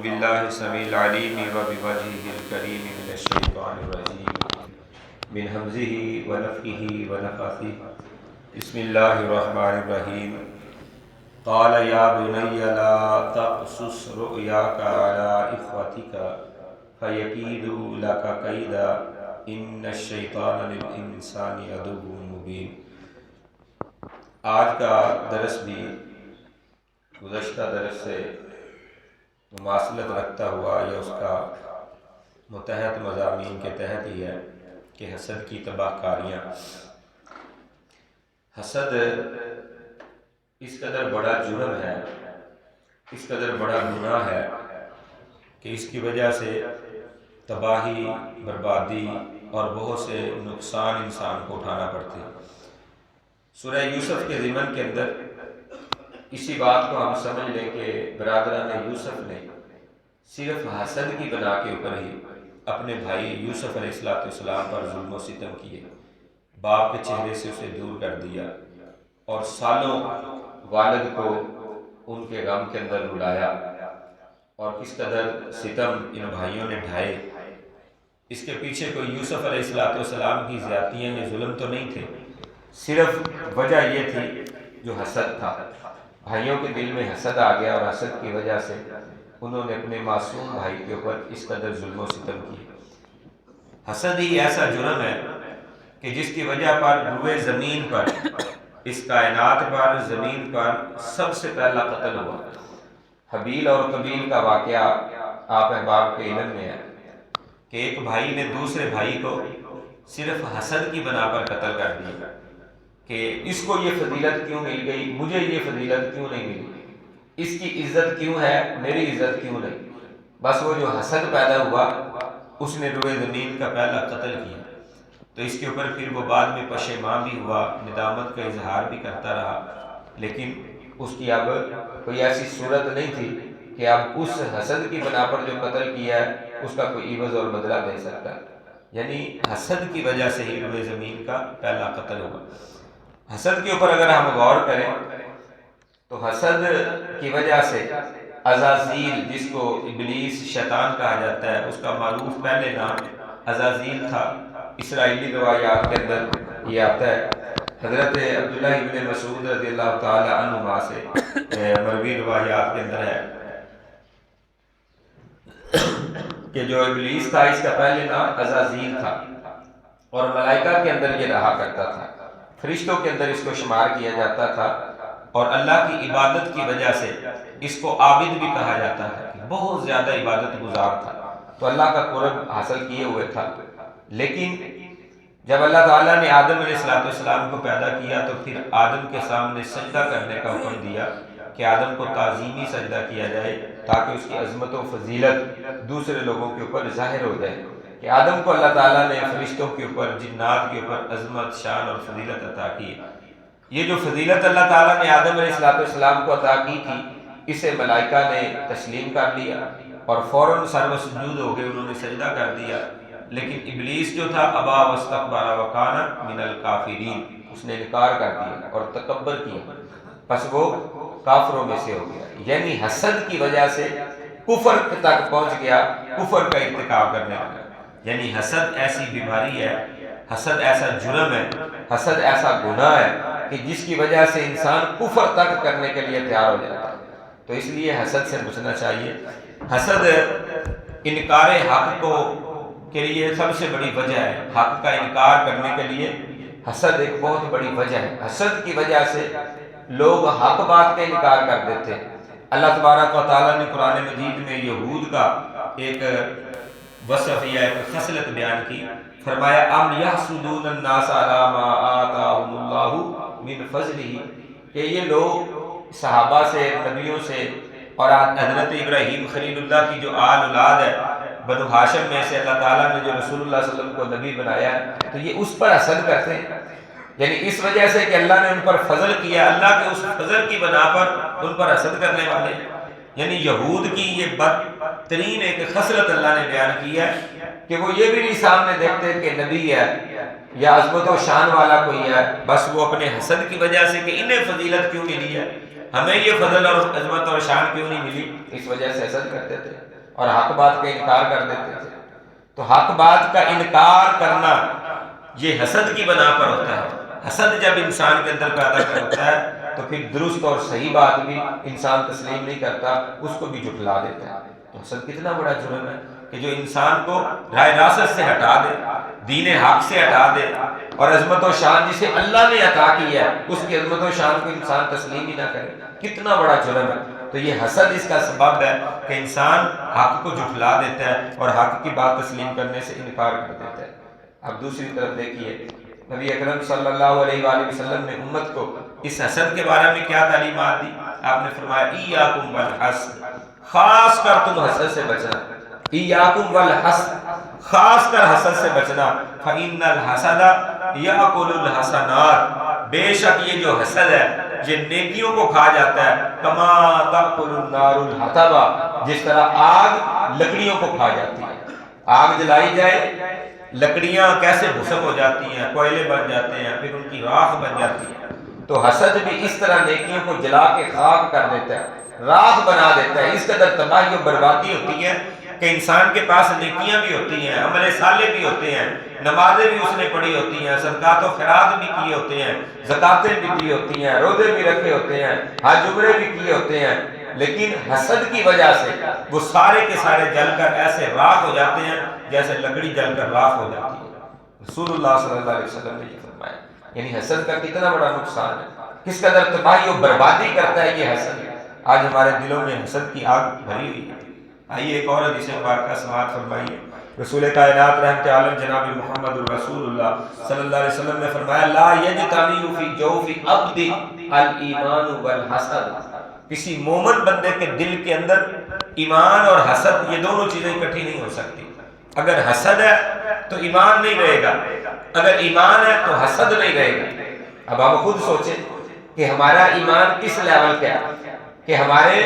باللہ السمیع العلیم وبوجہہ الکریم من الشیطان الرجیم من ہمزہ ونفخہ ونفثہ بسم اللہ الرحمن الرحیم قال یا بنی لا تقصص رؤیاک علی اخوتک فیکیدوا لک کیدا ان الشیطان للانسان عدو مبین۔ آج کا درس بھی گزشتہ درس سے مماثلت رکھتا ہوا یا اس کا متحد مضامین کے تحت ہی ہے کہ حسد کی تباہ کاریاں۔ حسد اس قدر بڑا جرم ہے، اس قدر بڑا گناہ ہے کہ اس کی وجہ سے تباہی، بربادی اور بہت سے نقصان انسان کو اٹھانا پڑتے ہیں۔ سورہ یوسف کے ضمن کے اندر اسی بات کو ہم سمجھ لیں کہ برادران یوسف نے صرف حسد کی بنا کے اوپر ہی اپنے بھائی یوسف علیہ السلام پر ظلم و ستم کیے، باپ کے چہرے سے اسے دور کر دیا اور سالوں والد کو ان کے غم کے اندر رلایا، اور کس قدر ستم ان بھائیوں نے ڈھائے۔ اس کے پیچھے کوئی یوسف علیہ السلام کی زیادتیاں یا ظلم تو نہیں تھے، صرف وجہ یہ تھی جو حسد تھا۔ بھائیوں کے دل میں حسد آ گیا اور حسد کی وجہ سے انہوں نے اپنے معصوم بھائی کے اوپر اس قدر ظلم و ستم کیے۔ حسد ہی ایسا جرم ہے کہ جس کی وجہ پر روئے زمین پر، اس کائنات پر، زمین پر سب سے پہلا قتل ہوا۔ حابیل اور قابیل کا واقعہ آپ احباب کے علم میں ہے کہ ایک بھائی نے دوسرے بھائی کو صرف حسد کی بنا پر قتل کر دیا کہ اس کو یہ فضیلت کیوں مل گئی، مجھے یہ فضیلت کیوں نہیں ملی، اس کی عزت کیوں ہے، میری عزت کیوں نہیں۔ بس وہ جو حسد پیدا ہوا اس نے روئے زمین کا پہلا قتل کیا۔ تو اس کے اوپر پھر وہ بعد میں پشیمان بھی ہوا، ندامت کا اظہار بھی کرتا رہا، لیکن اس کی اب کوئی ایسی صورت نہیں تھی کہ اب اس حسد کی بنا پر جو قتل کیا ہے اس کا کوئی عوض اور بدلہ دے سکتا ہے۔ یعنی حسد کی وجہ سے ہی روئے زمین کا پہلا قتل ہوا۔ حسد کے اوپر اگر ہم غور کریں تو حسد کی وجہ سے عزازیل، جس کو ابلیس شیطان کہا جاتا ہے، اس کا معروف پہلے نام عزازیل تھا۔ اسرائیلی روایات کے اندر یہ آتا ہے، حضرت عبداللہ ابن مسعود رضی اللہ تعالی عنہما سے مروی روایات کے اندر ہے کہ جو ابلیس تھا اس کا پہلے نام عزازیل تھا، اور ملائکہ کے اندر یہ رہا کرتا تھا، فرشتوں کے اندر اس کو شمار کیا جاتا تھا، اور اللہ کی عبادت کی وجہ سے اس کو عابد بھی کہا جاتا ہے، بہت زیادہ عبادت گزار تھا، تو اللہ کا قرب حاصل کیے ہوئے تھا۔ لیکن جب اللہ تعالیٰ نے آدم علیہ السلام کو پیدا کیا تو پھر آدم کے سامنے سجدہ کرنے کا حکم دیا کہ آدم کو تعظیمی سجدہ کیا جائے تاکہ اس کی عظمت و فضیلت دوسرے لوگوں کے اوپر ظاہر ہو جائے کہ آدم کو اللہ تعالیٰ نے فرشتوں کے اوپر، جنات کے اوپر عظمت، شان اور فضیلت عطا کی۔ یہ جو فضیلت اللہ تعالیٰ نے آدم علیہ السلام کو عطا کی تھی، اسے ملائکہ نے تسلیم کر لیا اور فوراً سر و سجود ہو گئے، انہوں نے سجدہ کر دیا۔ لیکن ابلیس جو تھا ابا واستکبر وکان من الکافرین، اس نے انکار کر دیا اور تکبر کیا، پس وہ کافروں میں سے ہو گیا۔ یعنی حسد کی وجہ سے کفر تک پہنچ گیا، کفر کا ارتکاب کرنے لگا۔ یعنی حسد ایسی بیماری ہے، حسد ایسا جرم ہے، حسد ایسا گناہ ہے کہ جس کی وجہ سے انسان کفر تک کرنے کے لیے تیار ہو جاتا ہے۔ تو اس لیے حسد سے بچنا چاہیے۔ حسد انکار حق کو کے لیے سب سے بڑی وجہ ہے، حق کا انکار کرنے کے لیے حسد ایک بہت بڑی وجہ ہے۔ حسد کی وجہ سے لوگ حق بات کا انکار کر دیتے ہیں۔ اللہ تبارک و تعالیٰ نے قرآن مجید میں یہود کا ایک وصف یا ایک خصلت بیان کی، فرمایا ام یحسدون الناس علی ما آتاہم اللہ من فضلہ، کہ یہ لوگ صحابہ سے، نبیوں سے اور حضرت ابراہیم خلیل اللہ کی جو آل اولاد ہے، بنو ہاشم میں سے اللہ تعالیٰ نے جو رسول اللہ صلی اللہ علیہ وسلم کو نبی بنایا ہے، تو یہ اس پر حسد کرتے ہیں۔ یعنی اس وجہ سے کہ اللہ نے ان پر فضل کیا، اللہ کے اس فضل کی بنا پر ان پر حسد کرنے والے۔ یعنی یہود کی یہ بدترین ایک خصلت اللہ نے بیان کی ہے کہ وہ یہ بھی نہیں سامنے دیکھتے کہ نبی ہے یا عظمت و شان والا کوئی ہے، بس وہ اپنے حسد کی وجہ سے کہ انہیں فضیلت کیوں ملی ہے، ہمیں یہ فضل اور عظمت اور شان کیوں نہیں ملی؟ اس وجہ سے حسد کرتے تھے اور حق بات کا انکار کر دیتے تھے۔ تو حق بات کا انکار کرنا یہ حسد کی بنا پر ہوتا ہے۔ حسد جب انسان کے اندر پیدا ہوتا ہے تو پھر درست اور صحیح بات بھی انسان تسلیم نہیں کرتا، اس کو بھی جھٹلا دیتا ہے۔ تو حسد کتنا بڑا جرم ہے کہ جو انسان کو راہ راست سے ہٹا دے، دین حق سے ہٹا دے، اور عظمت و شان جسے اللہ نے عطا کی ہے اس کی عظمت و شان کو انسان تسلیم ہی نہ کرے، کتنا بڑا جرم ہے۔ تو یہ حسد اس کا سبب ہے کہ انسان حق کو جھٹلا دیتا ہے اور حق کی بات تسلیم کرنے سے انکار کر دیتا ہے۔ اب دوسری طرف دیکھیے، نبی اکرم صلی اللہ علیہ وآلہ وسلم نے امت کو اس حسد کے بارے میں کیا تعلیمات دی؟ آپ نے فرمایا ایاکم والحسد، خاص کر تم حسد سے بچنا، ایاکم والحسد، خاص کر حسد سے بچنا، فإن الحسد یأکل الحسنات، بے شک یہ جو حسد ہے یہ نیکیوں کو کھا جاتا ہے، کما تأکل النار الحطب، جس طرح آگ لکڑیوں کو کھا جاتی ہے۔ آگ جلائی جائے، لکڑیاں کیسے بھسم ہو جاتی ہیں، کوئلے بن جاتے ہیں، پھر ان کی راکھ بن جاتی ہے۔ تو حسد بھی اس طرح نیکیوں کو جلا کے خاک کر دیتا ہے، راکھ بنا دیتا ہے۔ اس قدر تباہی و بربادی ہوتی ہے کہ انسان کے پاس نیکیاں بھی ہوتی ہیں، عمل صالح بھی ہوتے ہیں، نمازیں بھی اس نے پڑھی ہوتی ہیں، صدقات و خیرات بھی کیے ہوتے ہیں، زکاتیں بھی دی ہوتی ہیں، روزے بھی رکھے ہوتے ہیں، حج عمرے بھی کیے ہوتے ہیں، لیکن حسد کی وجہ سے وہ سارے کے سارے جل کر ایسے راکھ ہو جاتے ہیں جیسے لکڑی جل کر راکھ ہو جاتی ہے۔ رسول اللہ صلی اللہ علیہ وسلم نے یہ فرمایا۔ یعنی حسد کا کتنا بڑا نقصان ہے، کس قدر تباہی و بربادی کرتا ہے یہ حسد۔ آج ہمارے دلوں میں حسد کی آگ بھری ہوئی ہے۔ آئیے ایک اور حدیث مبارکہ سماعت فرمائیے۔ رسول کائنات رحمت عالم جناب محمد الرسول اللہ صلی اللہ علیہ وسلم نے فرمایا لا یجتمع فی جوف عبد الایمان والحسد، کسی مومن بندے کے دل کے اندر ایمان اور حسد، یہ دونوں چیزیں اکٹھی نہیں ہو سکتی۔ اگر حسد ہے تو ایمان نہیں رہے گا، اگر ایمان ہے تو حسد نہیں رہے گا۔ اب آپ خود سوچیں کہ ہمارا ایمان کس لیول کا ہے کہ ہمارے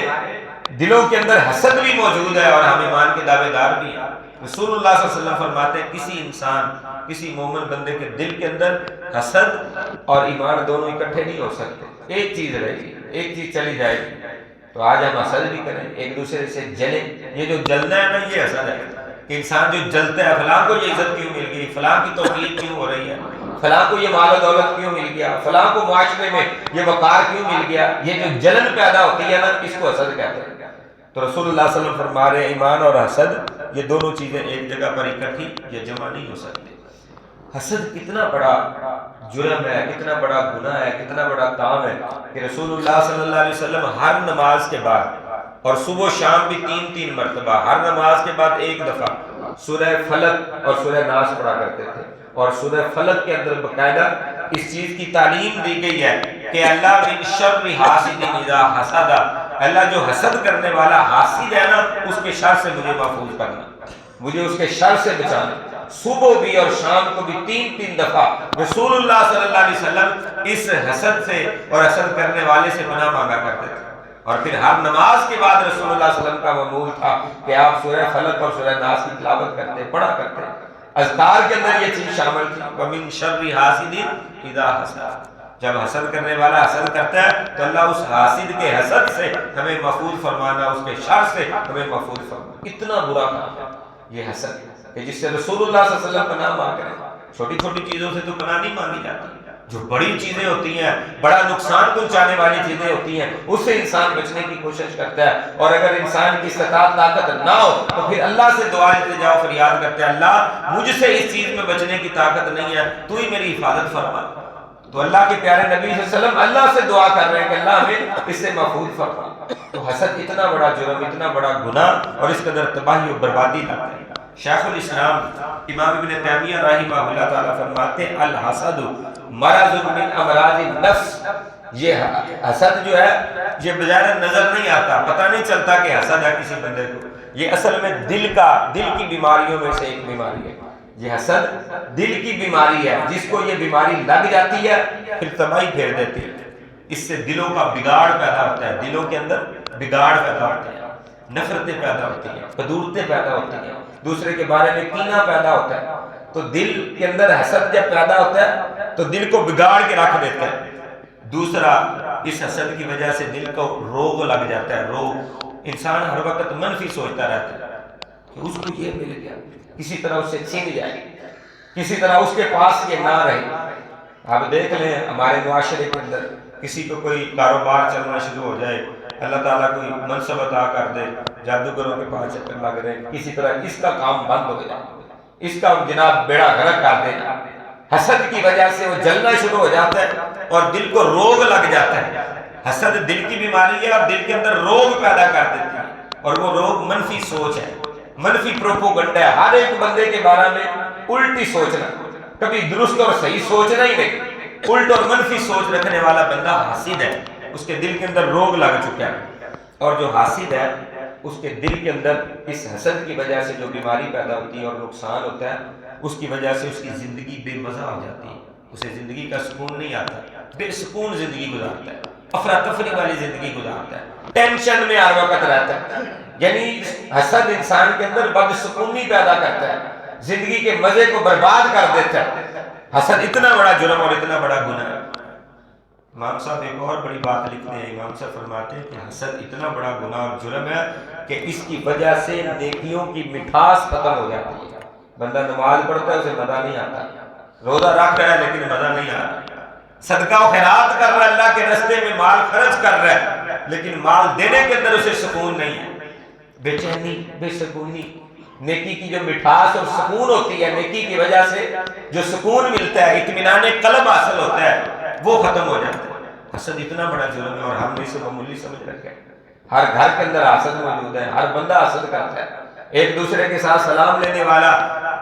دلوں کے اندر حسد بھی موجود ہے اور ہم ایمان کے دعوے دار بھی ہیں۔ رسول اللہ صلی اللہ علیہ وسلم فرماتے ہیں کسی انسان، کسی مومن بندے کے دل کے اندر حسد اور ایمان دونوں اکٹھے نہیں ہو سکتے، ایک چیز رہے گی، ایک چیز چلی جائے گی۔ تو آج ہم حسد بھی کریں، ایک دوسرے سے جلیں، یہ جو جلنا ہے نا یہ حسد ہے کہ انسان جو جلتا ہے فلاں کو یہ عزت کیوں مل گئی، فلاں کی توقیر کیوں ہو رہی ہے، فلاں کو یہ مال و دولت کیوں مل گیا، فلاں کو معاشرے میں یہ وقار کیوں مل گیا، یہ جو جلن پیدا ہوتی ہے نا اس کو حسد کہتے ہیں۔ تو رسول اللہ صلی اللہ علیہ وسلم فرما رہے ہیں ایمان اور حسد یہ دونوں چیزیں ایک جگہ پر اکٹھی یا جمع نہیں ہو سکتی۔ حسد کتنا بڑا جرم ہے، کتنا بڑا گناہ ہے، کتنا بڑا کام ہے کہ رسول اللہ صلی اللہ علیہ وسلم ہر نماز کے بعد اور صبح و شام بھی 3 مرتبہ، ہر نماز کے بعد ایک دفعہ سورہ فلق اور سورہ ناس پڑھا کرتے تھے۔ اور سورہ فلق کے اندر باقاعدہ اس چیز کی تعلیم دی گئی ہے کہ اللہ من شر حاسد اذا حسد، اللہ جو حسد کرنے والا حاسد ہے نا اس کے شر سے مجھے محفوظ کرنا، مجھے اس کے شر سے بچانا۔ صبح بھی اور شام کو بھی 3 دفعہ رسول اللہ صلی اللہ علیہ وسلم اس حسد سے اور حسد کرنے والے سے پناہ مانگا کرتے تھے۔ اور پھر ہر نماز کے بعد رسول اللہ صلی اللہ علیہ وسلم کا معمول تھا کہ آپ سورہ فلق اور سورہ ناس کی تلاوت کرتے، پڑھا کرتے۔ اذکار کے اندر یہ چیز شامل تھی، وَمِن شَرِّ حَاسِدٍ اِذَا حَسَدَ، جب حسد کرنے والا حسد کرتا ہے تو اللہ اس حاسد کے حسد سے ہمیں محفوظ فرمانا، اس کے شر سے ہمیں محفوظ فرمانا۔ اتنا برا کام ہے یہ حسد کہ جس سے رسول اللہ صلی اللہ علیہ وسلم پناہ مانگ رہے ہیں۔ چھوٹی چھوٹی چیزوں سے تو پناہ نہیں مانگی جاتی، جو بڑی چیزیں ہوتی ہیں، بڑا نقصان پہنچانے والی چیزیں ہوتی ہیں، اس سے انسان بچنے کی کوشش کرتا ہے۔ اور اگر انسان کی استطاعت طاقت نہ ہو تو پھر اللہ سے دعا التجا و فریاد کرتے ہیں اللہ مجھ سے اس چیز میں بچنے کی طاقت نہیں ہے، تو ہی میری حفاظت فرما۔ تو اللہ کے پیارے نبی صلی اللہ علیہ وسلم اللہ سے دعا کر رہے ہیں کہ اللہ ہمیں اس سے محفوظ فرما۔ تو حسد اتنا بڑا جرم، اتنا بڑا گناہ اور اس قدر تباہی و بربادی لاتا ہے۔ شیخ الاسلام امام ابن تیمیہ رحمہ اللہ تعالیٰ فرماتے ہیں الحسد مرض من امراض النفس، یہ حسد جو ہے یہ بظاہر نظر نہیں آتا، پتہ نہیں چلتا کہ حسد ہے کسی بندے کو، یہ اصل میں دل کی بیماریوں میں سے ایک بیماری ہے۔ یہ حسد دل کی بیماری ہے، جس کو یہ بیماری لگ جاتی ہے پھر تباہی پھیر دیتی ہے۔ اس سے دلوں کا بگاڑ پیدا ہوتا ہے، دلوں کے اندر بگاڑ پیدا ہوتے ہیں، نفرتیں پیدا ہوتی ہیں، قدورتیں پیدا ہوتی ہیں، دوسرے کے بارے میں کینہ پیدا ہوتا ہے۔ تو دل کے اندر حسد جب پیدا ہوتا ہے تو دل کو بگاڑ کے رکھ دیتا ہے۔ دوسرا اس حسد کی وجہ سے دل کو روگ لگ جاتا ہے. روگ، انسان ہر وقت منفی سوچتا رہتا ہے کہ اس کو یہ مل گیا، کسی طرح اس سے چھین جائے، کسی طرح اس کے پاس یہ نہ رہے. آپ دیکھ لیں ہمارے معاشرے کے اندر کسی کو کوئی کاروبار چلنا شروع ہو جائے، اللہ تعالیٰ کوئی منصب عطا کر دے، جادوگروں کے پاس چکر لگ رہے، کسی طرح اس کا کام بند ہو جائے، اس کا جناب بیڑا غرق کر دے. حسد کی وجہ سے وہ جلنا شروع ہو جاتا ہے اور دل کو روگ لگ جاتا ہے. حسد دل کی بیماری ہے اور دل کے اندر روگ پیدا کر دیتی ہے، اور وہ روگ منفی سوچ ہے، منفی پروپوگنڈا ہے. ہر ایک بندے کے بارے میں الٹی سوچنا، کبھی درست اور صحیح سوچنا ہی نہیں. الٹ اور منفی سوچ رکھنے والا بندہ حاسد ہے، اس کے دل کے اندر روگ لگ چکا ہے. اور جو حاسد ہے اس کے دل کے اندر اس حسد کی وجہ سے جو بیماری پیدا ہوتی ہے اور نقصان ہوتا ہے، اس کی وجہ سے اس کی زندگی بے مزہ ہو جاتی ہے، اسے زندگی کا سکون نہیں آتا، بے سکون زندگی گزارتا ہے، افراتفری والی زندگی گزارتا ہے، ٹینشن میں ہر وقت رہتا ہے. یعنی حسد انسان کے اندر بدسکونی پیدا کرتا ہے، زندگی کے مزے کو برباد کر دیتا ہے. حسد اتنا بڑا جرم اور اتنا بڑا گناہ ہے. امام صاحب ایک اور بڑی بات لکھتے ہیں، امام صاحب فرماتے ہیں کہ حسد اتنا بڑا گناہ اور جرم ہے کہ اس کی وجہ سے نیکیوں کی مٹھاس ختم ہو جاتی ہے. بندہ نماز پڑھتا ہے، اسے مزہ نہیں آتا، روزہ رکھ رہا ہے لیکن مزہ نہیں آ رہا، صدقہ و خیرات کر رہا ہے، اللہ کے راستے میں مال خرچ کر رہا ہے لیکن مال دینے کے اندر اسے سکون نہیں ہے. بے چینی، بے سکونی، نیکی کی جو مٹھاس اور سکون ہوتی ہے، نیکی کی وجہ سے جو سکون ملتا ہے، اطمینان قلب حاصل ہوتا ہے، وہ ختم ہو جاتا ہے. حسد اتنا بڑا جرم ہے اور ہم اسے معمولی سمجھ رکھے ہیں. ہر گھر کے اندر حسد موجود ہے، ہر بندہ حسد کرتا ہے. ایک دوسرے کے ساتھ سلام لینے والا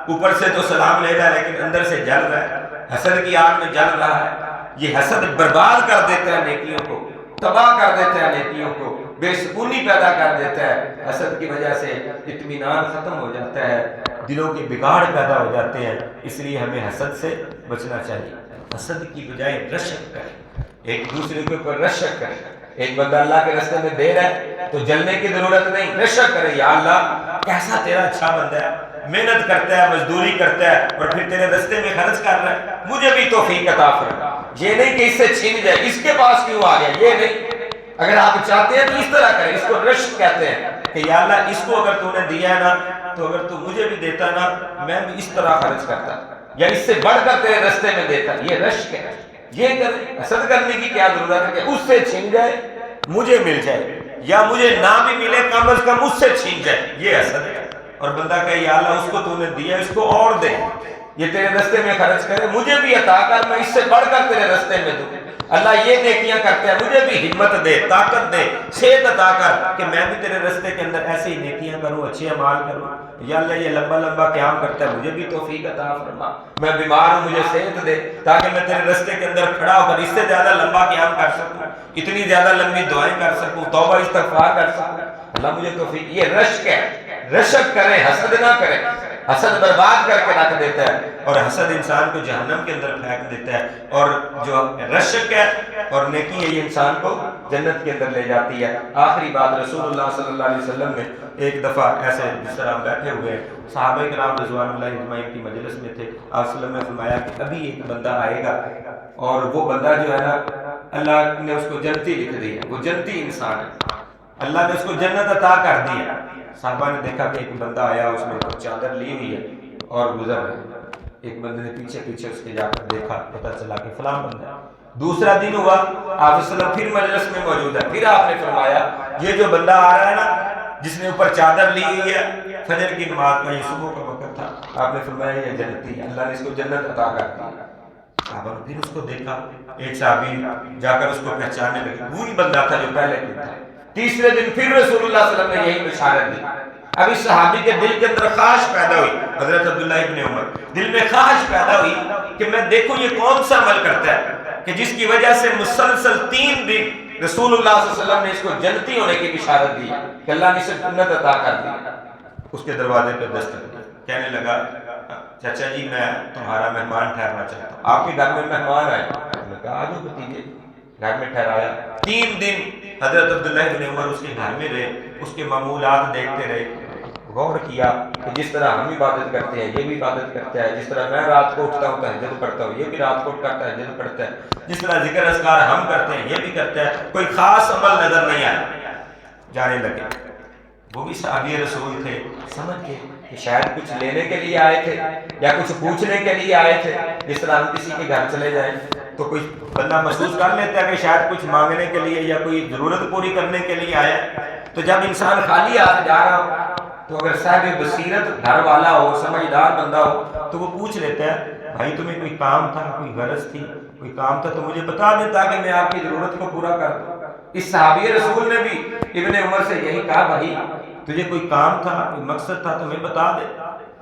اوپر سے تو سلام لے رہا ہے لیکن اندر سے جل رہا ہے، حسد کی آگ میں جل رہا ہے. یہ حسد برباد کر دیتا ہے نیکیوں کو، تباہ کر دیتا ہے نیکیوں کو، بے سکونی پیدا کر دیتا ہے. حسد کی وجہ سے اطمینان ختم ہو جاتا ہے، دلوں کے بگاڑ پیدا ہو جاتے ہیں. اس لیے ہمیں حسد سے بچنا چاہیے. حسد کی بجائے رشک کریں، ایک دوسرے کے اوپر رشک کریں. ایک بندہ اللہ کے راستے میں دے رہا ہے تو جلنے کی ضرورت نہیں، رشک کرے، یا اللہ کیسا تیرا اچھا بندہ ہے، محنت کرتا ہے، مزدوری کرتا ہے اور پھر تیرے راستے میں خرچ کر رہا ہے، مجھے بھی توفیق عطا فرما. یہ نہیں کہ اس سے چھین جائے، اس کے پاس کیوں آ گیا، یہ نہیں. اگر آپ چاہتے ہیں تو اس طرح کریں، اس کو رشک کہتے ہیں کہ یا اللہ اس کو اگر تو نے دیا ہے نا تو اگر تو مجھے بھی دیتا نا میں بھی اس طرح خرچ کرتا یا اس سے بڑھ کر تیرے راستے میں دیتا. یہ رشک ہے. یہ کریں، حسد کرنے کی کیا ضرورت ہے کہ اس سے چھین جائے مجھے مل جائے، یا مجھے نہ بھی ملے کم از کم اس سے چھین جائے، یہ حسد ہے. اور بندہ کہے یا اللہ اس کو تو نے دیا اس کو اور دے، یہ تیرے راستے میں خرچ کرے، مجھے بھی عطا کر، میں اس سے بڑھ کر تیرے راستے میں دوں. اللہ یہ نیکیاں کرتے ہیں، مجھے بھی ہمت دے، طاقت دے، صحت عطا کر کہ میں بھی تیرے راستے کے اندر ایسے ہی نیکیاں کروں، اچھے اعمال کروں. یا اللہ یہ لمبا لمبا قیام کرتا ہے، مجھے بھی توفیق عطا فرما. میں بیمار ہوں، مجھے صحت دے تاکہ میں تیرے راستے کے اندر کھڑا ہو کر اس سے زیادہ لمبا قیام کر سکوں، اتنی زیادہ لمبی دعائیں کر سکوں، توبہ استغفار کر سکوں. اللہ مجھے توفیق. یہ رشک ہے. رشک کریں، حسد نہ کریں. حسد برباد کر کے رکھ دیتا ہے اور حسد انسان کو جہنم کے اندر پھینک دیتا ہے. اور جو رشک ہے اور نیکی ہے یہ انسان کو جنت کے اندر لے جاتی ہے. آخری بات، رسول اللہ صلی اللہ علیہ وسلم نے ایک دفعہ ایسے جس طرح بیٹھے ہوئے صحابہ کرام رضوان اللہ اجمعین کی مجلس میں تھے، آپ صلی اللہ علیہ وسلم نے فرمایا کہ ابھی ایک بندہ آئے گا اور وہ بندہ جو ہے نا اللہ نے اس کو جنتی لکھ دی ہے، وہ جنتی انسان ہے، اللہ نے اس کو جنت عطا کر دی ہے. صحابہ نے دیکھا کہ ایک بندہ آیا، اس نے چادر لی ہوئی ہے اور گزر رہا ہے. ایک بندے نے پیچھے پیچھے اس کے جا کر دیکھا، پتہ چلا کہ فلاں بندہ ہے. دوسرا دن ہوا، آپ وسلم پھر مجلس میں موجود ہے، پھر آپ نے فرمایا یہ جو بندہ آ رہا ہے نا جس نے اوپر چادر لی ہوئی ہے، فجر کی نماز کا یہ صبح کا وقت تھا، آپ نے فرمایا یہ جنتی ہے، اللہ نے اس کو جنت عطا کر دی. صحابہ نے پھر اس کو دیکھا، ایک صحابی جا کر اس کو پہچاننے لگے، وہی بندہ تھا جو پہلے دن تھا. تیسرے دن پھر رسول اللہ صلی اللہ علیہ وسلم نے یہی بشارت دی. اب اس صحابی کے دل کے اندر خواہش پیدا ہوئی، حضرت عبداللہ ابن عمر دل میں خواہش پیدا ہوئی کہ میں دیکھوں یہ کون سا عمل کرتا ہے کہ جس کی وجہ سے مسلسل 3 دن رسول اللہ صلی اللہ علیہ وسلم نے اس کو جنتی ہونے کی بشارت دی کہ اللہ نے اسے جنت عطا کر دی. اس کے دروازے پہ دستک دی، کہنے لگا چچا جی میں تمہارا مہمان ٹھہرنا چاہتا ہوں، آپ کے گھر میں مہمان آئے. میں نے کہا آجو بھتیجے. گھر میں ٹھہرایا. 3 دن حضرت عبداللہ بن عمر اس کے گھر میں رہے، اس کے معمولات دیکھتے رہے. غور کیا کہ جس طرح ہم عبادت کرتے ہیں یہ بھی عبادت کرتا ہے، جس طرح میں رات کو اٹھتا ہوں تہجد پڑھتا ہوں یہ بھی رات کو اٹھ کر تہجد پڑھتا ہے، جس طرح ذکر اذکار ہم کرتے ہیں یہ بھی کرتا ہے، کوئی خاص عمل نظر نہیں آیا، جانے لگے۔ وہ بھی صحابی رسول تھے، سمجھ کے کہ شاید کچھ لینے کے لیے آئے تھے یا کچھ پوچھنے کے لیے آئے تھے، جس طرح ہم کسی کے گھر چلے جائیں تو کوئی بندہ محسوس کر لیتا ہے کہ شاید کچھ مانگنے کے لیے یا کوئی ضرورت پوری کرنے کے لیے آیا ہے۔ تو جب انسان خالی ہاتھ جا رہا ہو تو اگر صاحب بصیرت گھر والا ہو، سمجھدار بندہ ہو، تو وہ پوچھ لیتا ہے بھائی تمہیں کوئی کام تھا، کوئی غرض تھی، کوئی کام تھا تو مجھے بتا دے تاکہ میں آپ کی ضرورت کو پورا کر دوں۔ اس صحابی رسول نے بھی ابن عمر سے یہی کہا، بھائی تجھے کوئی کام تھا، کوئی مقصد تھا، تمہیں بتا دے،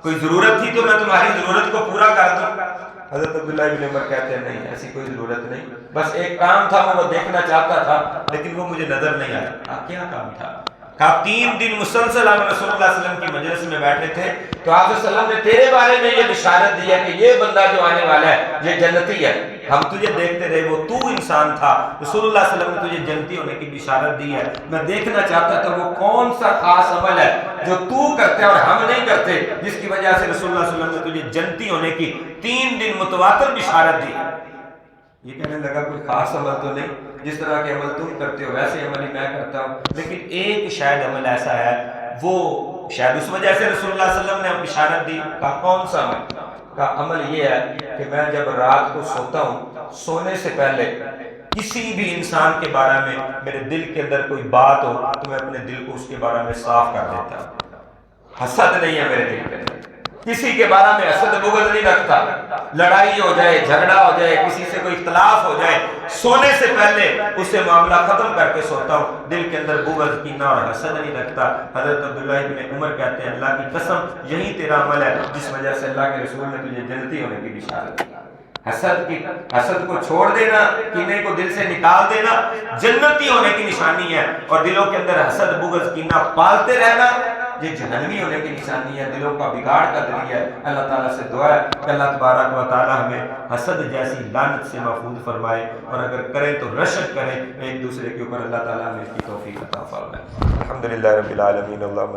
کوئی ضرورت تھی تو میں تمہاری ضرورت کو پورا کر دوں۔ حضرت عبداللہ ابن عمر کہتے ہیں نہیں، ایسی کوئی ضرورت نہیں، بس ایک کام تھا میں وہ دیکھنا چاہتا تھا لیکن وہ مجھے نظر نہیں آیا۔ کیا کام تھا؟ کہا 3 دن مسلسل ہم رسول اللہ صلی اللہ علیہ وسلم کی مجلس میں بیٹھے تھے تو آپ صلی اللہ علیہ وسلم نے تیرے بارے میں یہ بشارت دی ہے کہ یہ بندہ جو آنے والا ہے یہ جنتی ہے، ہم تجھے دیکھتے رہے، وہ تو انسان تھا، رسول اللہ صلی اللہ علیہ وسلم نے تجھے جنتی ہونے کی بشارت دی ہے، میں دیکھنا چاہتا تھا وہ کون سا خاص عمل ہے جو تو کرتے اور ہم نہیں کرتے جس کی وجہ سے رسول اللہ صلی اللہ علیہ وسلم نے تجھے جنتی ہونے کی 3 دن متواتر بشارت دی۔ یہ کہنے لگا کوئی خاص عمل تو نہیں، جس طرح کے عمل تم کرتے ہو ویسے عمل ہی میں کرتا ہوں، لیکن ایک شاید عمل ایسا ہے وہ شاید اس وجہ سے رسول اللہ صلی اللہ علیہ وسلم نے بشارت دی۔ کہا کون سا عمل؟ کہا عمل یہ ہے کہ میں جب رات کو سوتا ہوں سونے سے پہلے کسی بھی انسان کے بارے میں میرے دل کے اندر کوئی بات ہو تو میں اپنے دل کو اس کے بارے میں صاف کر دیتا ہوں۔ حسد نہیں ہے میرے دل کے اندر، کسی کے بارے میں حسد بغض نہیں رکھتا، لڑائی ہو جائے، جھگڑا ہو جائے، کسی سے کوئی اختلاف ہو جائے، سونے سے پہلے اس سے معاملہ ختم کر کے سوتا ہوں، دل کے اندر بغض، کینہ اور حسد نہیں رکھتا۔ حضرت عبداللہ ابن عمر کہتے ہیں اللہ کی قسم یہی تیرا عمل ہے جس وجہ سے اللہ کے رسول نے تجھے جنتی ہونے کی بشارت دی۔ حسد کو چھوڑ دینا، کینے کو دل سے نکال دینا جنتی ہونے کی نشانی ہے، اور دلوں کے اندر حسد بغض کینہ پالتے رہنا یہ جہنمی ہونے کی نشانی ہے، دلوں کا بگاڑ کا ذریعہ ہے۔ اللہ تعالیٰ سے دعا ہے کہ اللہ تبارک و تعالیٰ ہمیں حسد جیسی لعنت سے محفوظ فرمائے، اور اگر کریں تو رشک کریں ایک دوسرے کے اوپر، اللہ تعالیٰ ہمیں اس کی توفیق عطا فرمائے۔ الحمدللہ رب العالمین، اللہم